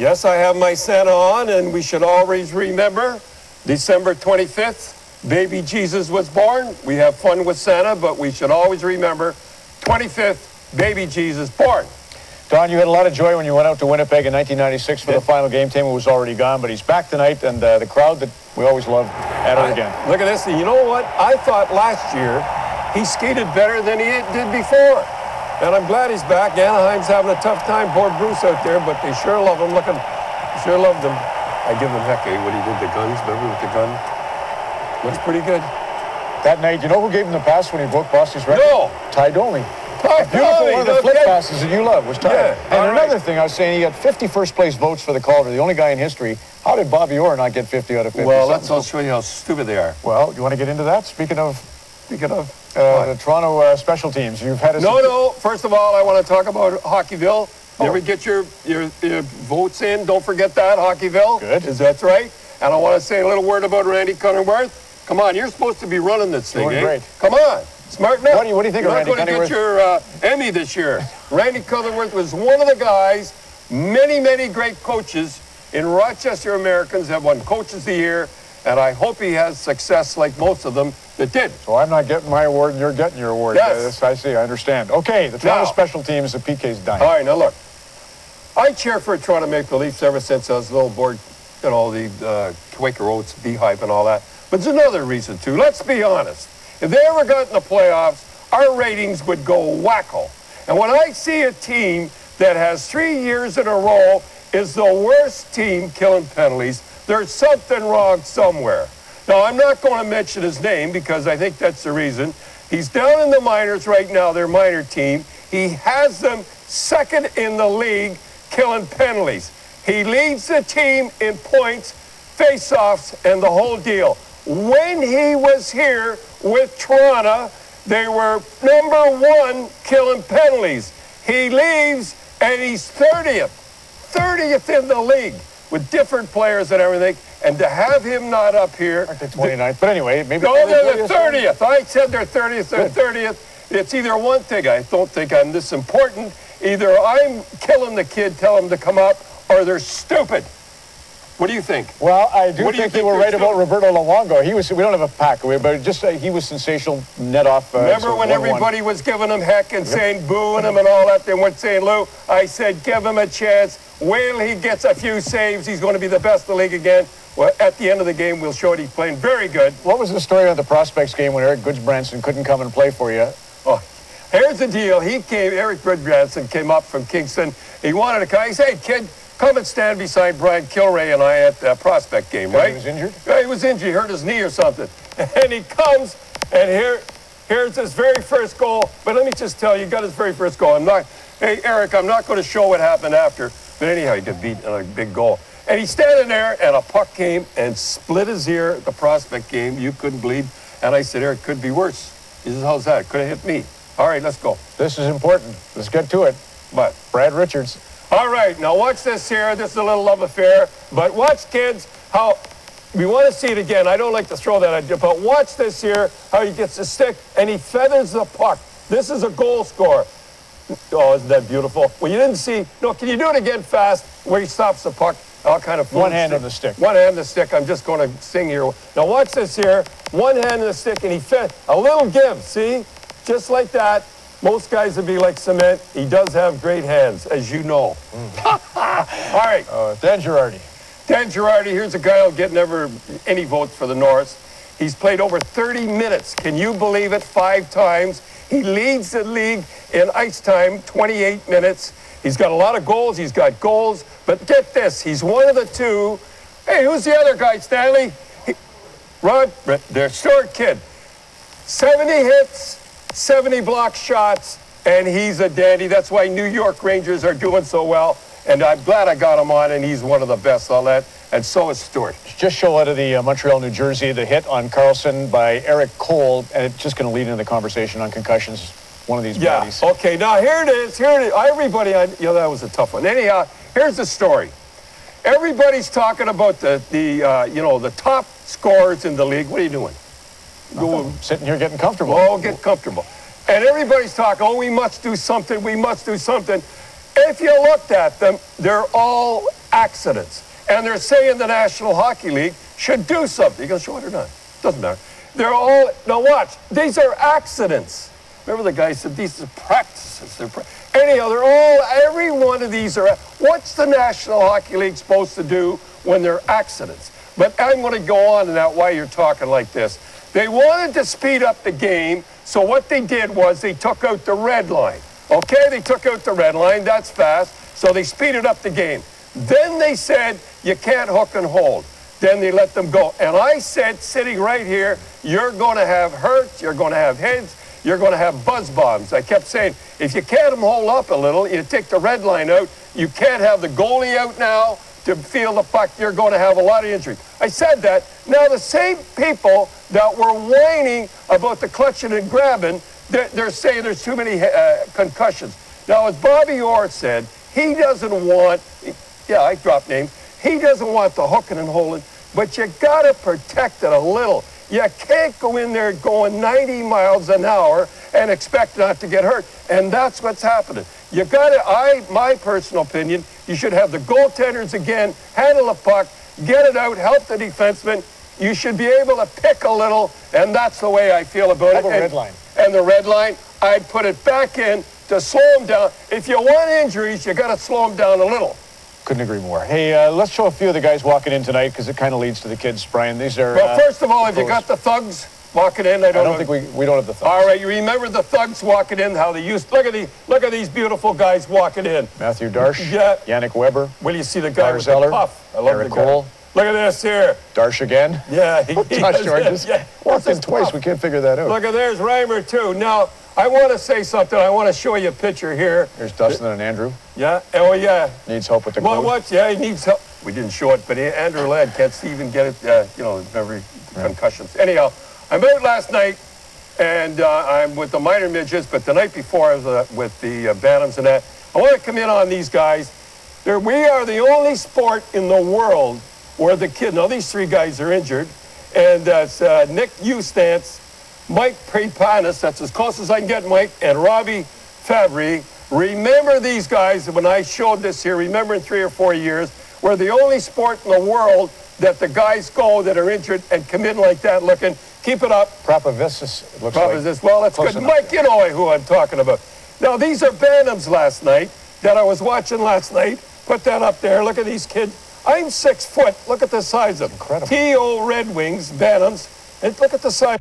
Yes, I have my Santa on, and we should always remember December 25th, baby Jesus was born. We have fun with Santa, but we should always remember 25th, baby Jesus born. Don, you had a lot of joy when you went out to Winnipeg in 1996 for the final game. Timo was already gone, but he's back tonight, and the crowd that we always love at it again. Look at this. You know what? I thought last year he skated better than he did before. And I'm glad he's back. Anaheim's having a tough time. Poor Bruce out there, but they sure love him. Sure loved him. I give him heck, what he did, the guns, remember with the gun? Looks pretty good. That night, you know who gave him the pass when he broke Bosty's record? No! Ty Domi. Beautiful one of the flip passes that you love was Ty. Yeah, and another thing I was saying, he got 50 first-place votes for the Calder, the only guy in history. How did Bobby Orr not get 50 out of 50? Well, I'll show you how stupid they are. Well, you want to get into that? Speaking of the Toronto special teams, you've had a... No. First of all, I want to talk about Hockeyville. You ever get your votes in? Don't forget that, Hockeyville. Good. That's right. And I want to say a little word about Randy Cunningworth. Come on, you're supposed to be running this thing, Doing great. Come on. Smart enough. What do you think of Randy Cunningworth? You're not going to get your Emmy this year. Randy Cunningworth was one of the guys, many great coaches in Rochester Americans have won Coach of the Year, and I hope he has success like most of them that did. So I'm not getting my award, and you're getting your award. Yes. I see, I understand. Okay, the Toronto special teams, the PK's dying. All right, now look. I cheer for Toronto Maple Leafs ever since I was a little bored, you know, the Quaker Oats, Beehive and all that. But there's another reason, too. Let's be honest. If they ever got in the playoffs, our ratings would go wacko. And when I see a team that has 3 years in a row is the worst team killing penalties, there's something wrong somewhere. Now, I'm not going to mention his name because I think that's the reason. He's down in the minors right now, their minor team. He has them second in the league killing penalties. He leads the team in points, face-offs, and the whole deal. When he was here with Toronto, they were #1 killing penalties. He leaves, and he's 30th in the league with different players and everything. And to have him not up here... Aren't they 29th? But anyway, maybe... No, they're the 30th. I said they're 30th, they're 30th. It's either one thing. I don't think I'm this important. Either I'm killing the kid, tell him to come up, or they're stupid. What do you think? Well, I do think you were right about Roberto Luongo. We don't have a pack, but just he was sensational net off. Remember when everybody was giving him heck and saying booing him and all that? They weren't saying Lou. I said give him a chance. Wait till he gets a few saves. He's going to be the best in the league again. Well, at the end of the game, we'll show it. He's playing very good. What was the story on the prospects game when Erik Gudbranson couldn't come and play for you? Oh, here's the deal. Erik Gudbranson came up from Kingston. He wanted to come. He said, hey, kid, come and stand beside Brian Kilray and I at the prospect game, right? He was injured? Yeah, he was injured. He hurt his knee or something. And he comes, and here's his very first goal. But let me just tell you, he got his very first goal. Hey, Eric, I'm not going to show what happened after. But anyhow, he got beat on a big goal. And he's standing there, and a puck came and split his ear at the prospect game. You couldn't bleed. And I said, Eric, could be worse. He says, how's that? Could have hit me. All right, let's go. This is important. Let's get to it. But Brad Richards. All right, now watch this here. This is a little love affair. But watch, kids, how we want to see it again. I don't like to throw that idea, but watch this here, how he gets the stick, and he feathers the puck. This is a goal scorer. Oh, isn't that beautiful? Well, you didn't see. No, can you do it again fast where he stops the puck? All kind of one hand on the stick. One hand on the stick. I'm just going to sing here. Now watch this here. One hand on the stick, and he fed a little give. See, just like that. Most guys would be like cement. He does have great hands, as you know. All right. Dan Girardi. Dan Girardi. Here's a guy who'll get never any votes for the North. He's played over 30 minutes. Can you believe it? 5 times. He leads the league in ice time, 28 minutes. He's got a lot of goals. He's got goals. But get this, he's one of the 2. Hey, who's the other guy, Stanley? Their short kid. 70 hits, 70 block shots, and he's a dandy. That's why New York Rangers are doing so well. And I'm glad I got him on, and he's one of the best on that. And so is Stewart. Just show out of the Montreal, New Jersey, the hit on Carlson by Erik Cole, and it's just going to lead into the conversation on concussions. One of these bodies. Okay, now here it is. Everybody, that was a tough one. Anyhow, here's the story. Everybody's talking about the top scorers in the league. What are you doing? Sitting here getting comfortable. Oh, get comfortable. And everybody's talking, oh, we must do something, we must do something. If you looked at them, they're all accidents. And they're saying the National Hockey League should do something. You going to show it or not? Doesn't matter. They're all, now watch, these are accidents. Remember the guy said these are practices. Anyhow, they're all, every one of these are, what's the National Hockey League supposed to do when they're accidents? But I'm going to go on to that while you're talking like this. They wanted to speed up the game, so what they did was they took out the red line. Okay, they took out the red line, that's fast, so they speeded up the game. Then they said, you can't hook and hold. Then they let them go. And I said, sitting right here, you're going to have hurts, you're going to have heads, you're going to have buzz bombs. I kept saying, if you can't hold up a little, you take the red line out, you can't have the goalie out now to feel the puck, you're going to have a lot of injuries. I said that. Now the same people that were whining about the clutching and grabbing, they're saying there's too many concussions. Now, as Bobby Orr said, he doesn't want, yeah, I dropped names, he doesn't want the hooking and holding, but you got to protect it a little. You can't go in there going 90 miles an hour and expect not to get hurt. And that's what's happening. You got to, my personal opinion, you should have the goaltenders again, handle the puck, get it out, help the defenseman. You should be able to pick a little, and that's the way I feel about it. The red line. And the red line, I'd put it back in to slow them down. If you want injuries, you got to slow them down a little. Couldn't agree more. Hey, let's show a few of the guys walking in tonight because it kind of leads to the kids, Brian. These are. Well, first of all, have you got the thugs walking in? I don't think we don't have the thugs. All right, you remember the thugs walking in? How they used? Look at these beautiful guys walking in. Matthew Darsh. Yeah. Yannick Weber. Will you see the guy with Zeller, the puff? I love Erik the guy. Cole. Look at this here. Darsh again. Yeah, Josh Georges. Yeah. Walked in twice. We can't figure that out. Look at there's Reimer too. Now I want to say something. I want to show you a picture here. There's Dustin and Andrew. Yeah. Oh yeah. Needs help with the Well, code. what? Yeah, he needs help. We didn't show it, but Andrew Ladd can't even get it. You know, every concussions. Anyhow, I'm out last night, and I'm with the minor midgets. But the night before, I was with the Bantams and that. I want to come in on these guys. We are the only sport in the world where the kid. Now these three guys are injured, and it's Nick Eustace, Mike Prepanis, that's as close as I can get, Mike, and Robbie Fabry. Remember these guys, when I showed this here, remember in 3 or 4 years, we're the only sport in the world that the guys go that are injured and come in like that looking. Keep it up. Propavisis, it looks like. Well, that's good. Enough. Mike, you know who I'm talking about. Now, these are Bantams last night that I was watching last night. Put that up there. Look at these kids. I'm 6 foot. Look at the size of them. Incredible. T.O. Red Wings, Bantams. And look at the size.